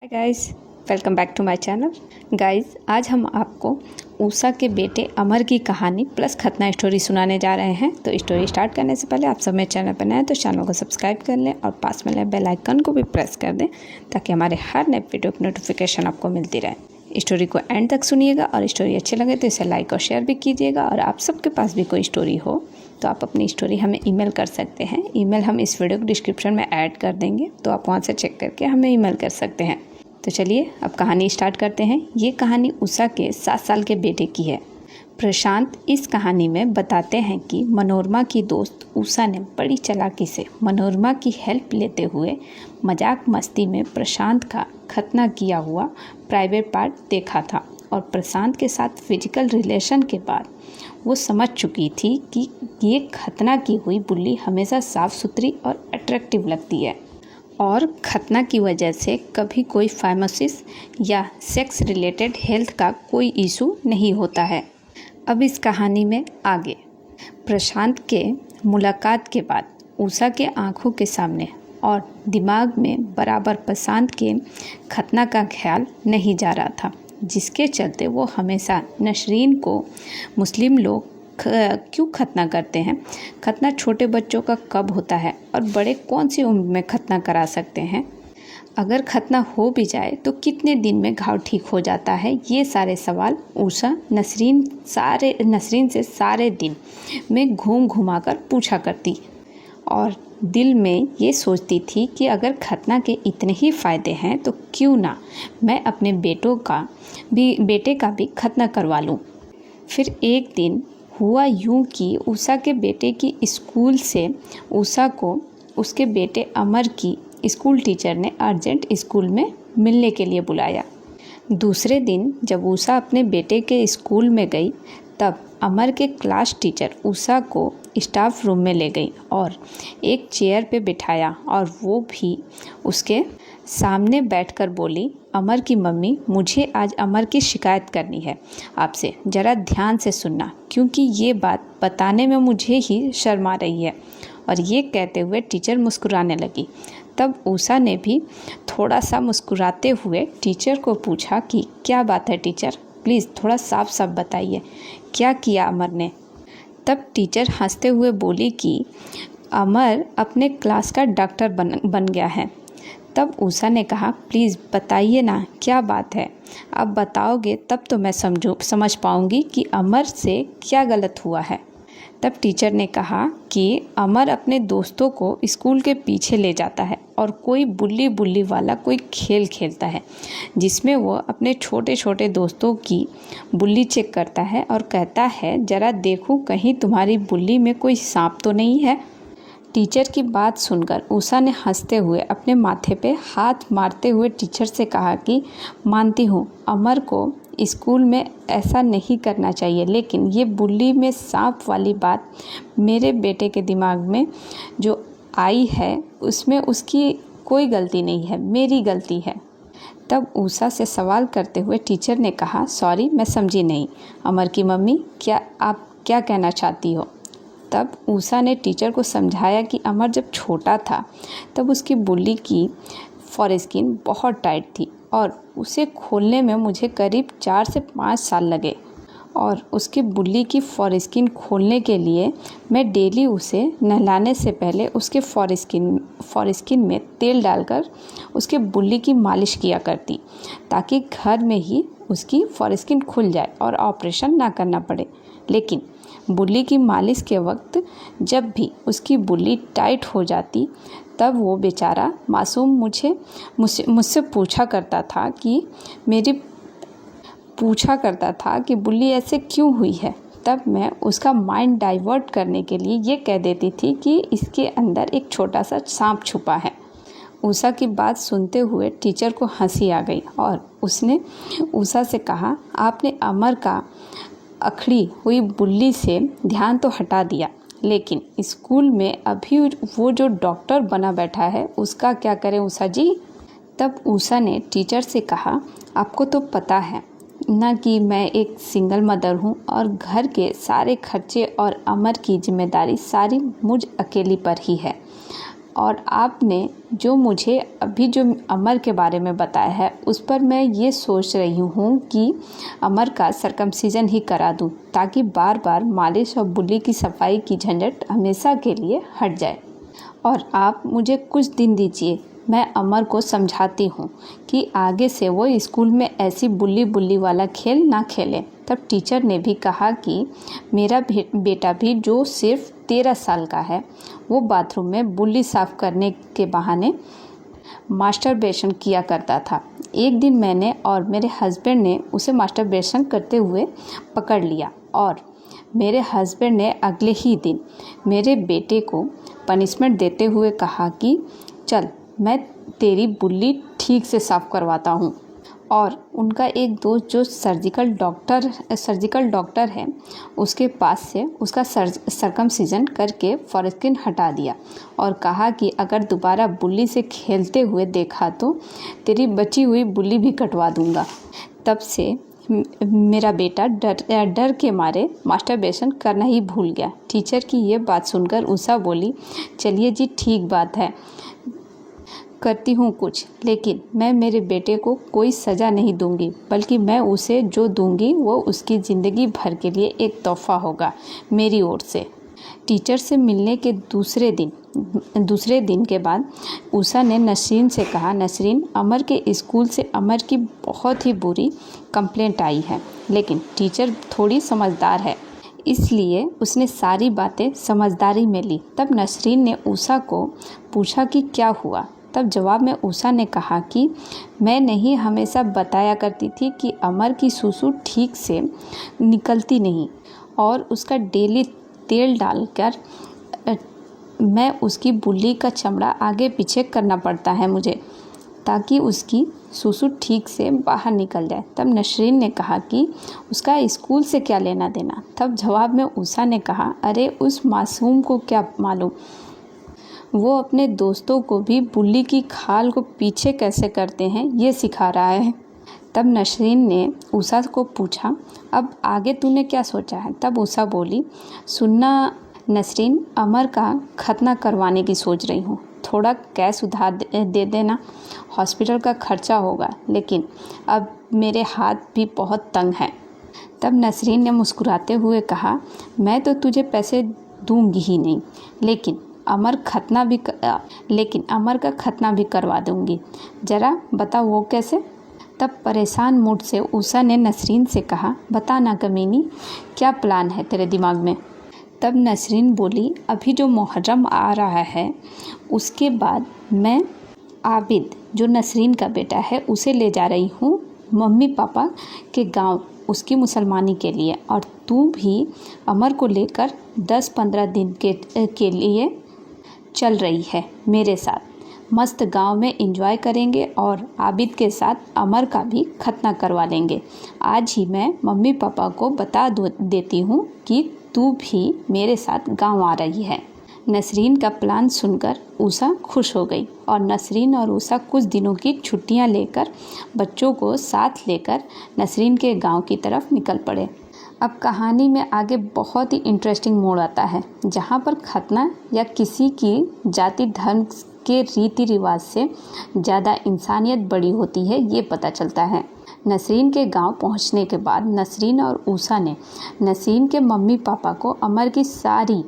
Hi guys, welcome back to my channel. Guys, आज हम आपको उषा के बेटे अमर की कहानी प्लस खतना स्टोरी सुनाने जा रहे हैं। तो स्टोरी स्टार्ट करने से पहले आप सब मेरे चैनल पर नए हैं तो चैनल को सब्सक्राइब कर लें और पास में लगे बेल आइकन को भी प्रेस कर दें ताकि हमारे हर नए वीडियो की नोटिफिकेशन आपको मिलती रहे। स्टोरी को एंड तक सुनिएगा और स्टोरी अच्छी लगे तो इसे लाइक और शेयर भी कीजिएगा। और आप सबके पास भी कोई स्टोरी हो तो आप अपनी स्टोरी हमें ईमेल कर सकते हैं। ईमेल हम इस वीडियो को डिस्क्रिप्शन में ऐड कर देंगे, तो आप वहाँ से चेक करके हमें ईमेल कर सकते हैं। तो चलिए अब कहानी स्टार्ट करते हैं। ये कहानी उषा के 7 साल के बेटे की है। प्रशांत इस कहानी में बताते हैं कि मनोरमा की दोस्त उषा ने बड़ी चालाकी से मनोरमा की हेल्प लेते हुए मजाक मस्ती में प्रशांत का खतना किया हुआ प्राइवेट पार्ट देखा था और प्रशांत के साथ फिजिकल रिलेशन के बाद वो समझ चुकी थी कि ये खतना की हुई बुल्ली हमेशा साफ सुथरी और अट्रैक्टिव लगती है और खतना की वजह से कभी कोई फाइमोसिस या सेक्स रिलेटेड हेल्थ का कोई इशू नहीं होता है। अब इस कहानी में आगे प्रशांत के मुलाकात के बाद उषा के आंखों के सामने और दिमाग में बराबर प्रशांत के खतना का ख्याल नहीं जा रहा था, जिसके चलते वो हमेशा नसरीन को मुस्लिम लोग क्यों खतना करते हैं, खतना छोटे बच्चों का कब होता है और बड़े कौन सी उम्र में खतना करा सकते हैं, अगर खतना हो भी जाए तो कितने दिन में घाव ठीक हो जाता है, ये सारे सवाल उषा नसरीन से सारे दिन में घूम घुमा कर पूछा करती और दिल में ये सोचती थी कि अगर खतना के इतने ही फ़ायदे हैं तो क्यों ना मैं अपने बेटे का भी खतना करवा लूँ। फिर एक दिन हुआ यूं कि उषा के बेटे की स्कूल से उषा को उसके बेटे अमर की स्कूल टीचर ने अर्जेंट स्कूल में मिलने के लिए बुलाया। दूसरे दिन जब उषा अपने बेटे के स्कूल में गई तब अमर के क्लास टीचर उषा को स्टाफ रूम में ले गई और एक चेयर पे बिठाया और वो भी उसके सामने बैठकर बोली, अमर की मम्मी, मुझे आज अमर की शिकायत करनी है आपसे, ज़रा ध्यान से सुनना क्योंकि ये बात बताने में मुझे ही शर्म आ रही है। और ये कहते हुए टीचर मुस्कुराने लगी। तब उषा ने भी थोड़ा सा मुस्कुराते हुए टीचर को पूछा कि क्या बात है टीचर, प्लीज़ थोड़ा साफ साफ बताइए, क्या किया अमर ने। तब टीचर हंसते हुए बोली कि अमर अपने क्लास का डॉक्टर बन गया है। तब उषा ने कहा, प्लीज़ बताइए ना क्या बात है, अब बताओगे तब तो मैं समझ पाऊँगी कि अमर से क्या गलत हुआ है। तब टीचर ने कहा कि अमर अपने दोस्तों को स्कूल के पीछे ले जाता है और कोई बुल्ली वाला कोई खेल खेलता है जिसमें वो अपने छोटे छोटे दोस्तों की बुल्ली चेक करता है और कहता है, ज़रा देखूं कहीं तुम्हारी बुल्ली में कोई सांप तो नहीं है। टीचर की बात सुनकर उषा ने हंसते हुए अपने माथे पे हाथ मारते हुए टीचर से कहा कि मानती हूँ अमर को स्कूल में ऐसा नहीं करना चाहिए, लेकिन ये बुल्ली में सांप वाली बात मेरे बेटे के दिमाग में जो आई है उसमें उसकी कोई गलती नहीं है, मेरी गलती है। तब उषा से सवाल करते हुए टीचर ने कहा, सॉरी मैं समझी नहीं, अमर की मम्मी आप क्या कहना चाहती हो। तब उषा ने टीचर को समझाया कि अमर जब छोटा था तब उसकी बुल्ली की फॉरस्किन बहुत टाइट थी और उसे खोलने में मुझे करीब 4 से 5 साल लगे और उसकी बुल्ली की फॉरस्किन खोलने के लिए मैं डेली उसे नहलाने से पहले उसके फॉरस्किन में तेल डालकर उसके बुल्ली की मालिश किया करती ताकि घर में ही उसकी फॉरस्किन खुल जाए और ऑपरेशन ना करना पड़े। लेकिन बुल्ली की मालिश के वक्त जब भी उसकी बुल्ली टाइट हो जाती तब वो बेचारा मासूम मुझसे पूछा करता था कि बुल्ली ऐसे क्यों हुई है। तब मैं उसका माइंड डाइवर्ट करने के लिए ये कह देती थी कि इसके अंदर एक छोटा सा सांप छुपा है। उषा की बात सुनते हुए टीचर को हंसी आ गई और उसने उषा से कहा, आपने अमर का अखड़ी हुई बुल्ली से ध्यान तो हटा दिया, लेकिन स्कूल में अभी वो जो डॉक्टर बना बैठा है उसका क्या करें उषा जी। तब उषा ने टीचर से कहा, आपको तो पता है ना कि मैं एक सिंगल मदर हूँ और घर के सारे खर्चे और अमर की जिम्मेदारी सारी मुझ अकेली पर ही है। और आपने जो मुझे अभी जो अमर के बारे में बताया है उस पर मैं ये सोच रही हूँ कि अमर का सरकमसिजन ही करा दूँ, ताकि बार बार मालिश और बुल्ली की सफाई की झंझट हमेशा के लिए हट जाए। और आप मुझे कुछ दिन दीजिए, मैं अमर को समझाती हूँ कि आगे से वो स्कूल में ऐसी बुल्ली बुल्ली वाला खेल ना खेले। तब टीचर ने भी कहा कि मेरा बेटा भी जो सिर्फ 13 साल का है, वो बाथरूम में बुल्ली साफ़ करने के बहाने मास्टरबेशन किया करता था। एक दिन मैंने और मेरे हस्बैंड ने उसे मास्टरबेशन करते हुए पकड़ लिया और मेरे हस्बैंड ने अगले ही दिन मेरे बेटे को पनिशमेंट देते हुए कहा कि चल मैं तेरी बुल्ली ठीक से साफ़ करवाता हूँ। और उनका एक दोस्त जो सर्जिकल डॉक्टर है, उसके पास से उसका सरकमसिजन करके फॉरेस्किन हटा दिया और कहा कि अगर दोबारा बुल्ली से खेलते हुए देखा तो तेरी बची हुई बुल्ली भी कटवा दूंगा। तब से मेरा बेटा डर के मारे मास्टरबेशन करना ही भूल गया। टीचर की ये बात सुनकर उषा बोली, चलिए जी ठीक बात है, करती हूँ कुछ, लेकिन मैं मेरे बेटे को कोई सज़ा नहीं दूंगी, बल्कि मैं उसे जो दूंगी वो उसकी ज़िंदगी भर के लिए एक तोहफ़ा होगा मेरी ओर से। टीचर से मिलने के दूसरे दिन के बाद उषा ने नसरीन से कहा, नसरीन, अमर के स्कूल से अमर की बहुत ही बुरी कंप्लेंट आई है, लेकिन टीचर थोड़ी समझदार है, इसलिए उसने सारी बातें समझदारी में ली। तब नसरीन ने उषा को पूछा कि क्या हुआ। तब जवाब में उषा ने कहा कि मैं नहीं हमेशा बताया करती थी कि अमर की सुसु ठीक से निकलती नहीं और उसका डेली तेल डालकर मैं उसकी बुल्ली का चमड़ा आगे पीछे करना पड़ता है मुझे, ताकि उसकी सुसु ठीक से बाहर निकल जाए। तब नसरीन ने कहा कि उसका स्कूल से क्या लेना देना। तब जवाब में उषा ने कहा, अरे उस मासूम को क्या मालूम, वो अपने दोस्तों को भी बुल्ली की खाल को पीछे कैसे करते हैं ये सिखा रहा है। तब नसरीन ने उषा को पूछा, अब आगे तूने क्या सोचा है। तब उषा बोली, सुनना नसरीन, अमर का खतना करवाने की सोच रही हूँ, थोड़ा कैश उधार दे देना, हॉस्पिटल का खर्चा होगा, लेकिन अब मेरे हाथ भी बहुत तंग हैं। तब नसरीन ने मुस्कुराते हुए कहा, मैं तो तुझे पैसे दूंगी ही नहीं, लेकिन अमर का खतना भी करवा दूंगी, ज़रा बता वो कैसे। तब परेशान मूड से उषा ने नसरीन से कहा, बता ना कमीनी, क्या प्लान है तेरे दिमाग में। तब नसरीन बोली, अभी जो मुहर्रम आ रहा है उसके बाद मैं आबिद, जो नसरीन का बेटा है, उसे ले जा रही हूँ मम्मी पापा के गांव उसकी मुसलमानी के लिए, और तू भी अमर को लेकर 10-15 दिन के लिए चल रही है मेरे साथ। मस्त गांव में एंजॉय करेंगे और आबिद के साथ अमर का भी खतना करवा लेंगे। आज ही मैं मम्मी पापा को बता देती हूँ कि तू भी मेरे साथ गांव आ रही है। नसरीन का प्लान सुनकर उषा खुश हो गई और नसरीन और उषा कुछ दिनों की छुट्टियां लेकर बच्चों को साथ लेकर नसरीन के गांव की तरफ निकल पड़े। अब कहानी में आगे बहुत ही इंटरेस्टिंग मोड़ आता है, जहाँ पर खतना या किसी की जाति धर्म के रीति रिवाज से ज़्यादा इंसानियत बड़ी होती है ये पता चलता है। नसरीन के गांव पहुंचने के बाद नसरीन और उषा ने नसरीन के मम्मी पापा को अमर की सारी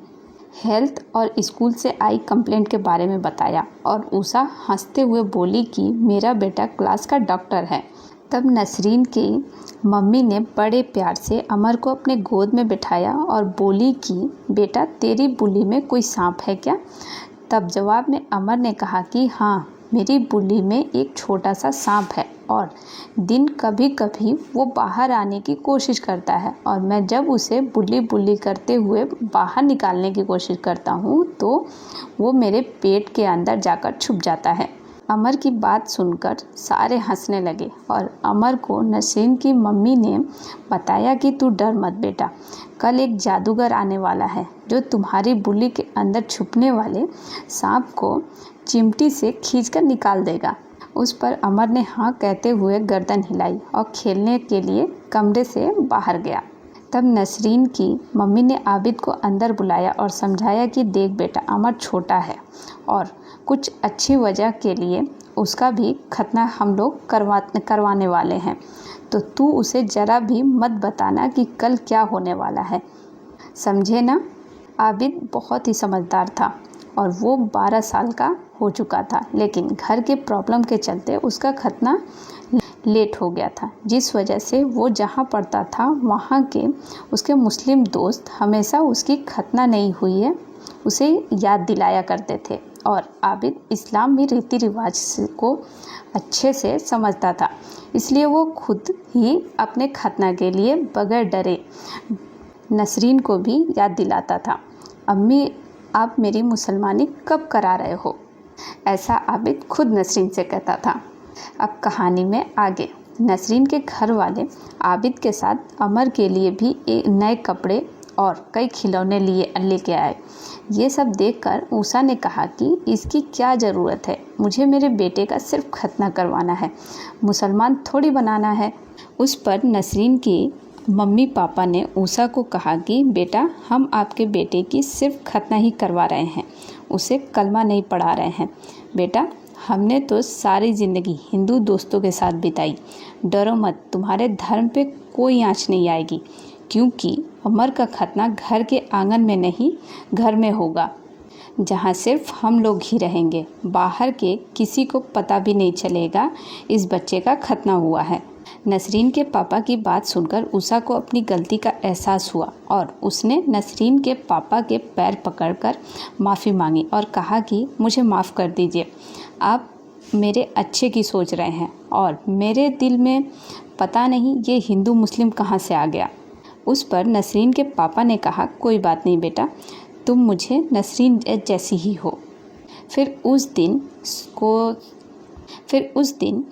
हेल्थ और स्कूल से आई कंप्लेंट के बारे में बताया और उषा हंसते हुए बोली कि मेरा बेटा क्लास का डॉक्टर है। तब नसरीन की मम्मी ने बड़े प्यार से अमर को अपने गोद में बिठाया और बोली कि बेटा तेरी बुल्ली में कोई सांप है क्या। तब जवाब में अमर ने कहा कि हाँ, मेरी बुल्ली में एक छोटा सा सांप है और दिन कभी कभी वो बाहर आने की कोशिश करता है, और मैं जब उसे बुल्ली बुल्ली करते हुए बाहर निकालने की कोशिश करता हूँ तो वो मेरे पेट के अंदर जाकर छुप जाता है। अमर की बात सुनकर सारे हंसने लगे और अमर को नसरीन की मम्मी ने बताया कि तू डर मत बेटा, कल एक जादूगर आने वाला है जो तुम्हारी बुल्ली के अंदर छुपने वाले सांप को चिमटी से खींचकर निकाल देगा। उस पर अमर ने हाँ कहते हुए गर्दन हिलाई और खेलने के लिए कमरे से बाहर गया। तब नसरीन की मम्मी ने आबिद को अंदर बुलाया और समझाया कि देख बेटा, अमर छोटा है और कुछ अच्छी वजह के लिए उसका भी खतना हम लोग करवाने वाले हैं, तो तू उसे ज़रा भी मत बताना कि कल क्या होने वाला है, समझे ना। आबिद बहुत ही समझदार था और वो 12 साल का हो चुका था, लेकिन घर के प्रॉब्लम के चलते उसका खतना लेट हो गया था, जिस वजह से वो जहाँ पढ़ता था वहाँ के उसके मुस्लिम दोस्त हमेशा उसकी खतना नहीं हुई है उसे याद दिलाया करते थे। और आबिद इस्लाम में रीति रिवाज को अच्छे से समझता था, इसलिए वो खुद ही अपने खतना के लिए बगैर डरे नसरीन को भी याद दिलाता था, अम्मी आप मेरी मुसलमानी कब करा रहे हो, ऐसा आबिद खुद नसरीन से कहता था। अब कहानी में आगे, नसरीन के घर वाले आबिद के साथ अमर के लिए भी नए कपड़े और कई खिलौने लेके आए। ये सब देखकर ऊषा ने कहा कि इसकी क्या ज़रूरत है, मुझे मेरे बेटे का सिर्फ खतना करवाना है, मुसलमान थोड़ी बनाना है। उस पर नसरीन की मम्मी पापा ने ऊषा को कहा कि बेटा, हम आपके बेटे की सिर्फ खतना ही करवा रहे हैं, उसे कलमा नहीं पढ़ा रहे हैं। बेटा, हमने तो सारी ज़िंदगी हिंदू दोस्तों के साथ बिताई, डरो मत, तुम्हारे धर्म पे कोई आँच नहीं आएगी, क्योंकि अमर का खतना घर के आंगन में नहीं, घर में होगा, जहाँ सिर्फ हम लोग ही रहेंगे, बाहर के किसी को पता भी नहीं चलेगा इस बच्चे का खतना हुआ है। नसरीन के पापा की बात सुनकर ऊषा को अपनी गलती का एहसास हुआ और उसने नसरीन के पापा के पैर पकड़कर माफ़ी मांगी और कहा कि मुझे माफ़ कर दीजिए, आप मेरे अच्छे की सोच रहे हैं और मेरे दिल में पता नहीं ये हिंदू मुस्लिम कहाँ से आ गया। उस पर नसरीन के पापा ने कहा, कोई बात नहीं बेटा, तुम मुझे नसरीन जैसी ही हो। फिर उस दिन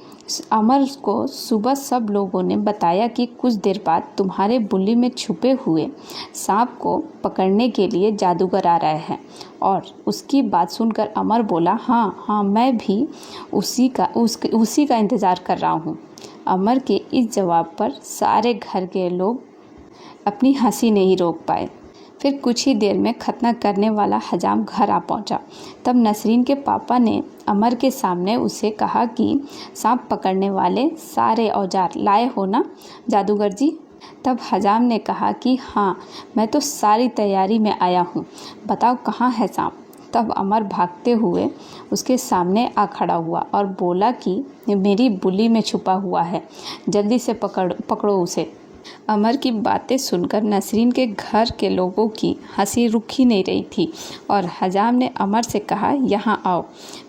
अमर को सुबह सब लोगों ने बताया कि कुछ देर बाद तुम्हारे बुल्ली में छुपे हुए सांप को पकड़ने के लिए जादूगर आ रहे हैं। और उसकी बात सुनकर अमर बोला, हाँ, मैं भी उसी का इंतज़ार कर रहा हूँ। अमर के इस जवाब पर सारे घर के लोग अपनी हंसी नहीं रोक पाए। फिर कुछ ही देर में खतना करने वाला हजाम घर आ पहुंचा। तब नसरीन के पापा ने अमर के सामने उसे कहा कि सांप पकड़ने वाले सारे औजार लाए हो ना जादूगर जी। तब हजाम ने कहा कि हाँ, मैं तो सारी तैयारी में आया हूँ, बताओ कहाँ है सांप। तब अमर भागते हुए उसके सामने आ खड़ा हुआ और बोला कि मेरी बुली में छुपा हुआ है, जल्दी से पकड़ो उसे। अमर की बातें सुनकर नसरीन के घर के लोगों की हंसी रुक ही नहीं रही थी और हजाम ने अमर से कहा, यहाँ आओ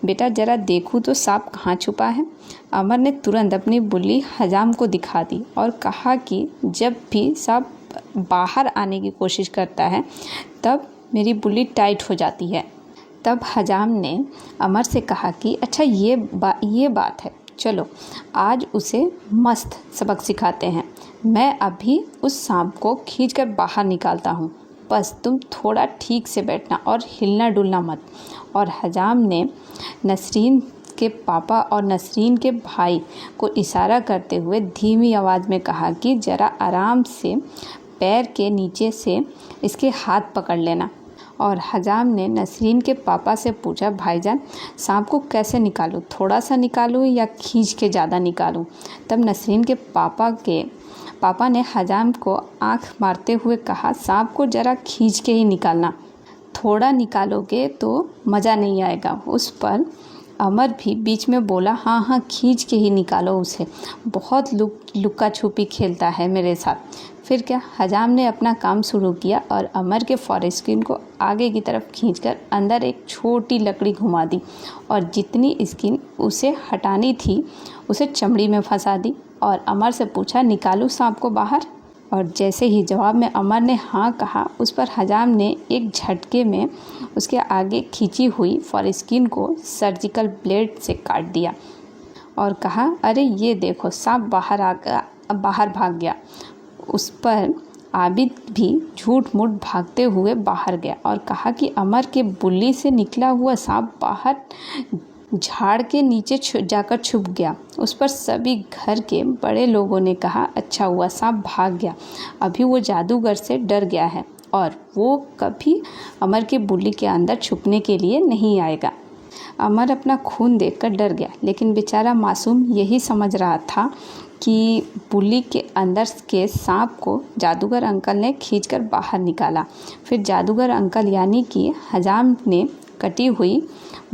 बेटा, ज़रा देखूँ तो सांप कहाँ छुपा है। अमर ने तुरंत अपनी बुल्ली हजाम को दिखा दी और कहा कि जब भी सांप बाहर आने की कोशिश करता है तब मेरी बुल्ली टाइट हो जाती है। तब हजाम ने अमर से कहा कि अच्छा ये बात है, चलो आज उसे मस्त सबक सिखाते हैं। मैं अभी उस सांप को खींचकर बाहर निकालता हूँ, बस तुम थोड़ा ठीक से बैठना और हिलना डुलना मत। और हजाम ने नसरीन के पापा और नसरीन के भाई को इशारा करते हुए धीमी आवाज़ में कहा कि ज़रा आराम से पैर के नीचे से इसके हाथ पकड़ लेना। और हजाम ने नसरीन के पापा से पूछा, भाईजान सांप को कैसे निकालूं, थोड़ा सा निकालूं या खींच के ज़्यादा निकालूं। तब नसरीन के पापा ने हजाम को आंख मारते हुए कहा, सांप को ज़रा खींच के ही निकालना, थोड़ा निकालोगे तो मज़ा नहीं आएगा। उस पर अमर भी बीच में बोला, हाँ खींच के ही निकालो उसे, बहुत लुक्का छुपी खेलता है मेरे साथ। फिर क्या, हजाम ने अपना काम शुरू किया और अमर के फॉरेस्किन को आगे की तरफ खींचकर अंदर एक छोटी लकड़ी घुमा दी और जितनी स्किन उसे हटानी थी उसे चमड़ी में फंसा दी और अमर से पूछा, निकालूं सांप को बाहर। और जैसे ही जवाब में अमर ने हाँ कहा, उस पर हजाम ने एक झटके में उसके आगे खींची हुई फॉरेस्किन को सर्जिकल ब्लेड से काट दिया और कहा, अरे ये देखो सांप बाहर भाग गया। उस पर आबिद भी झूठ मूठ भागते हुए बाहर गया और कहा कि अमर के बुल्ली से निकला हुआ सांप बाहर झाड़ के नीचे जाकर छुप गया। उस पर सभी घर के बड़े लोगों ने कहा, अच्छा हुआ सांप भाग गया, अभी वो जादूगर से डर गया है और वो कभी अमर के बुल्ली के अंदर छुपने के लिए नहीं आएगा। अमर अपना खून देखकर डर गया, लेकिन बेचारा मासूम यही समझ रहा था कि बुल्ली के अंदर के सांप को जादूगर अंकल ने खींचकर बाहर निकाला। फिर जादूगर अंकल यानी कि हजाम ने कटी हुई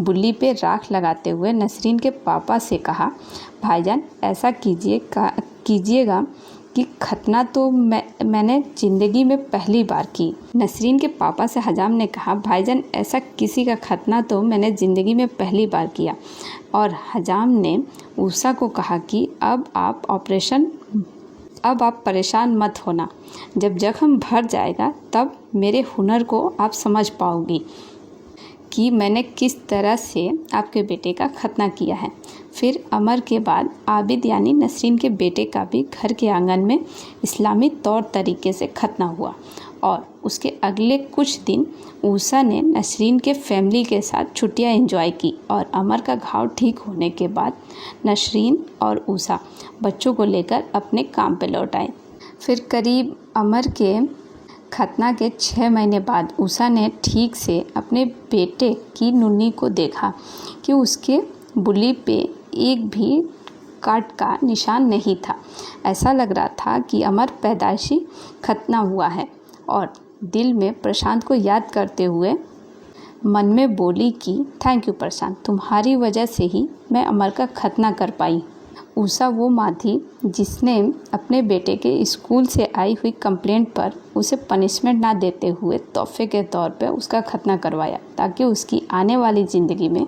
बुल्ली पे राख लगाते हुए नसरीन के पापा से कहा, भाईजान ऐसा कीजिएगा कि खतना तो मैंने ज़िंदगी में पहली बार की। नसरीन के पापा से हजाम ने कहा, भाईजान ऐसा किसी का खतना तो मैंने ज़िंदगी में पहली बार किया। और हजाम ने ऊषा को कहा कि अब आप परेशान मत होना, जब जख्म भर जाएगा तब मेरे हुनर को आप समझ पाओगी कि मैंने किस तरह से आपके बेटे का खतना किया है। फिर अमर के बाद आबिद यानी नसरीन के बेटे का भी घर के आंगन में इस्लामी तौर तरीके से खतना हुआ और उसके अगले कुछ दिन ऊषा ने नसरीन के फैमिली के साथ छुट्टियां एंजॉय की। और अमर का घाव ठीक होने के बाद नसरीन और ऊषा बच्चों को लेकर अपने काम पर लौट आए। फिर करीब अमर के खतना के 6 महीने बाद ऊषा ने ठीक से अपने बेटे की नुन्नी को देखा कि उसके बुल्ली पे एक भी काट का निशान नहीं था। ऐसा लग रहा था कि अमर पैदाइशी खतना हुआ है और दिल में प्रशांत को याद करते हुए मन में बोली कि थैंक यू प्रशांत, तुम्हारी वजह से ही मैं अमर का खतना कर पाई। ऊषा वो माँ थी जिसने अपने बेटे के स्कूल से आई हुई कंप्लेंट पर उसे पनिशमेंट ना देते हुए तोहफे के तौर पे उसका खतना करवाया, ताकि उसकी आने वाली ज़िंदगी में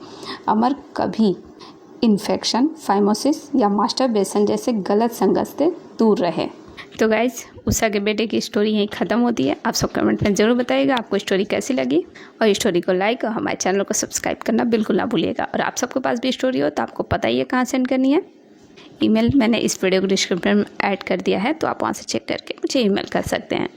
अमर कभी इन्फेक्शन, फाइमोसिस या मास्टरबेशन जैसे गलत संगत से दूर रहे। तो गाइज, ऊषा के बेटे की स्टोरी यहीं ख़त्म होती है। आप सब कमेंट में ज़रूर बताइएगा आपको स्टोरी कैसी लगी, और स्टोरी को लाइक और हमारे चैनल को सब्सक्राइब करना बिल्कुल ना भूलिएगा। और आप सबके पास भी स्टोरी हो तो आपको पता ही है कहाँ सेंड करनी है। ईमेल मैंने इस वीडियो को डिस्क्रिप्शन में ऐड कर दिया है, तो आप वहाँ से चेक करके मुझे ईमेल कर सकते हैं।